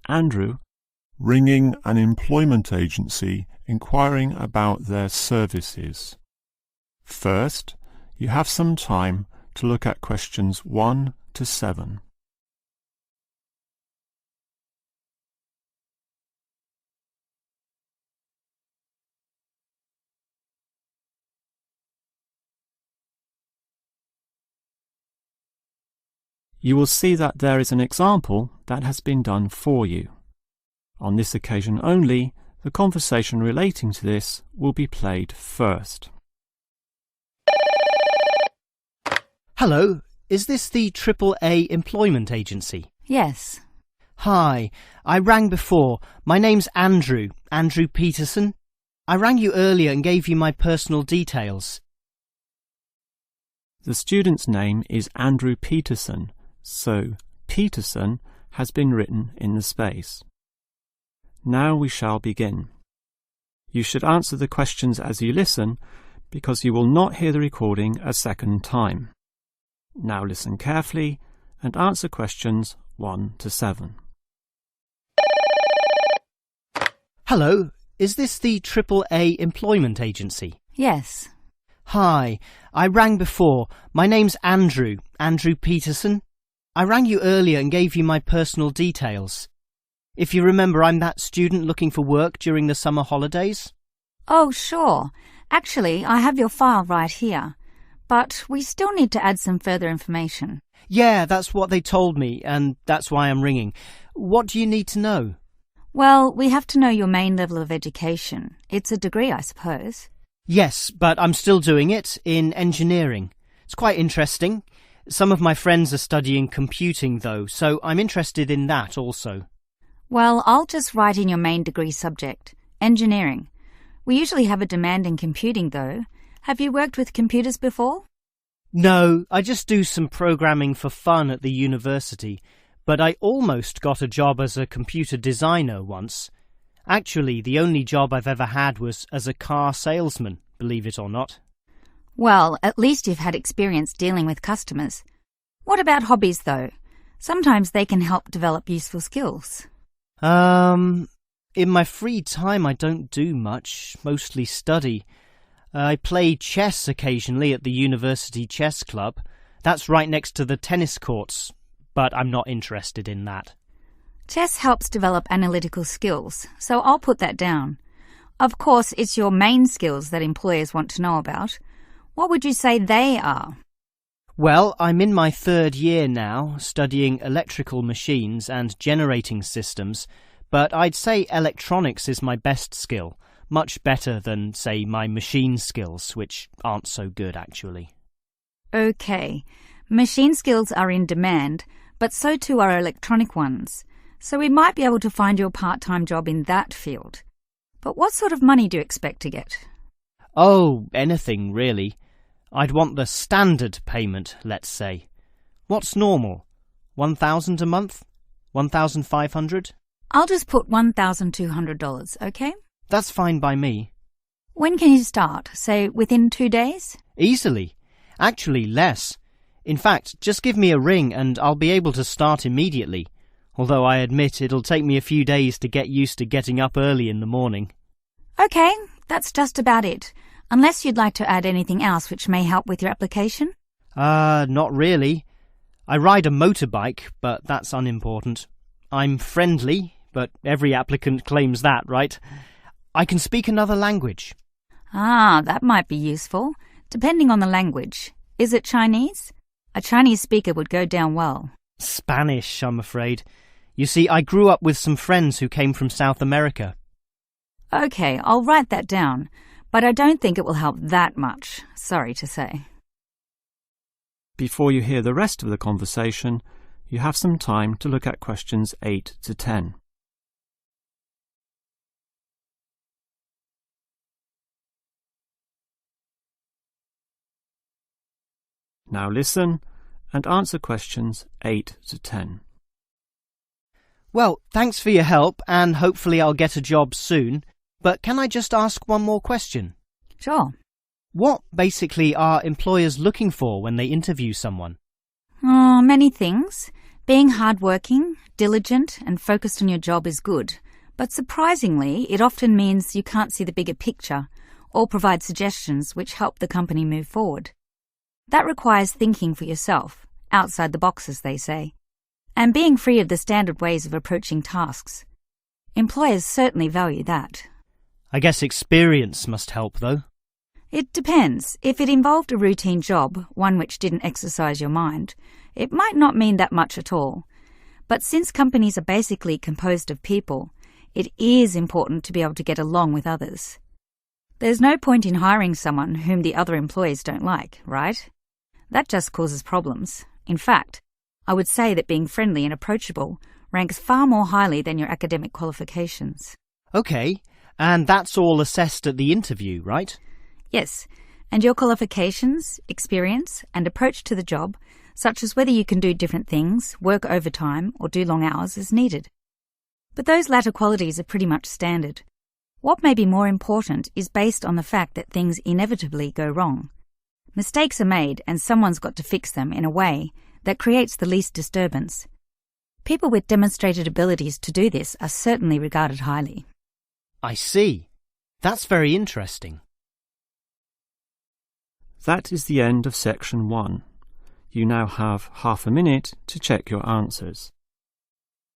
Andrew ringing an employment agency inquiring about their services. First, you have some time to look at questions 1 to 7. You will see that there is an example that has been done for you. On this occasion only, the conversation relating to this will be played first. Hello, is this the AAA employment agency? Yes. Hi, I rang before. My name's Andrew Peterson. I rang you earlier and gave you my personal details. The student's name is Andrew Peterson, so Peterson has been written in the space. Now we shall begin. You should answer the questions as you listen, because you will not hear the recording a second time. Now listen carefully and answer questions 1 to 7. Hello, is this the AAA employment agency? Yes. Hi, I rang before. My name's Andrew Peterson. I rang you earlier and gave you my personal details. If you remember, I'm that student looking for work during the summer holidays. Oh, sure. Actually, I have your file right here. But we still need to add some further information. Yeah, that's what they told me, and that's why I'm ringing. What do you need to know? Well, we have to know your main level of education. It's a degree, I suppose. Yes, but I'm still doing it in engineering. It's quite interesting. Some of my friends are studying computing, though, so I'm interested in that also. Well, I'll just write in your main degree subject, engineering. We usually have a demand in computing, though. Have you worked with computers before? No, I just do some programming for fun at the university, but I almost got a job as a computer designer once. Actually, the only job I've ever had was as a car salesman, believe it or not. Well, at least you've had experience dealing with customers. What about hobbies, though? Sometimes they can help develop useful skills. In my free time I don't do much, mostly study. I play chess occasionally at the university chess club. That's right next to the tennis courts, but I'm not interested in that. Chess helps develop analytical skills, so I'll put that down. Of course, it's your main skills that employers want to know about. What would you say they are? Well, I'm in my 3rd year now, studying electrical machines and generating systems, but I'd say electronics is my best skill, much better than, say, my machine skills, which aren't so good, actually. Okay, machine skills are in demand, but so too are electronic ones, so we might be able to find you a part-time job in that field. But what sort of money do you expect to get? Oh, anything, really. I'd want the standard payment, let's say. What's normal? 1,000 a month? 1,500? I'll just put $1,200, okay? That's fine by me. When can you start? Say, within 2 days? Easily. Actually, less. In fact, just give me a ring and I'll be able to start immediately. Although I admit it'll take me a few days to get used to getting up early in the morning. Okay, that's just about it. Unless you'd like to add anything else which may help with your application? Not really. I ride a motorbike, but that's unimportant. I'm friendly, but every applicant claims that, right? I can speak another language. Ah, that might be useful, depending on the language. Is it Chinese? A Chinese speaker would go down well. Spanish, I'm afraid. You see, I grew up with some friends who came from South America. Okay, I'll write that down. But I don't think it will help that much, sorry to say. Before you hear the rest of the conversation, you have some time to look at questions 8 to 10. Now listen and answer questions 8 to 10. Well, thanks for your help, and hopefully I'll get a job soon. But can I just ask one more question? Sure. What, basically, are employers looking for when they interview someone? Oh, many things. Being hardworking, diligent, and focused on your job is good, but surprisingly, it often means you can't see the bigger picture or provide suggestions which help the company move forward. That requires thinking for yourself, outside the box, as they say, and being free of the standard ways of approaching tasks. Employers certainly value that. I guess experience must help, though. It depends. If it involved a routine job, one which didn't exercise your mind, it might not mean that much at all. But since companies are basically composed of people, it is important to be able to get along with others. There's no point in hiring someone whom the other employees don't like, right? That just causes problems. In fact, I would say that being friendly and approachable ranks far more highly than your academic qualifications. OK, and that's all assessed at the interview, right? Yes, and your qualifications, experience, and approach to the job, such as whether you can do different things, work overtime, or do long hours, is needed. But those latter qualities are pretty much standard. What may be more important is based on the fact that things inevitably go wrong. Mistakes are made, and someone's got to fix them in a way that creates the least disturbance. People with demonstrated abilities to do this are certainly regarded highly. I see. That's very interesting. That is the end of section 1. You now have half a minute to check your answers.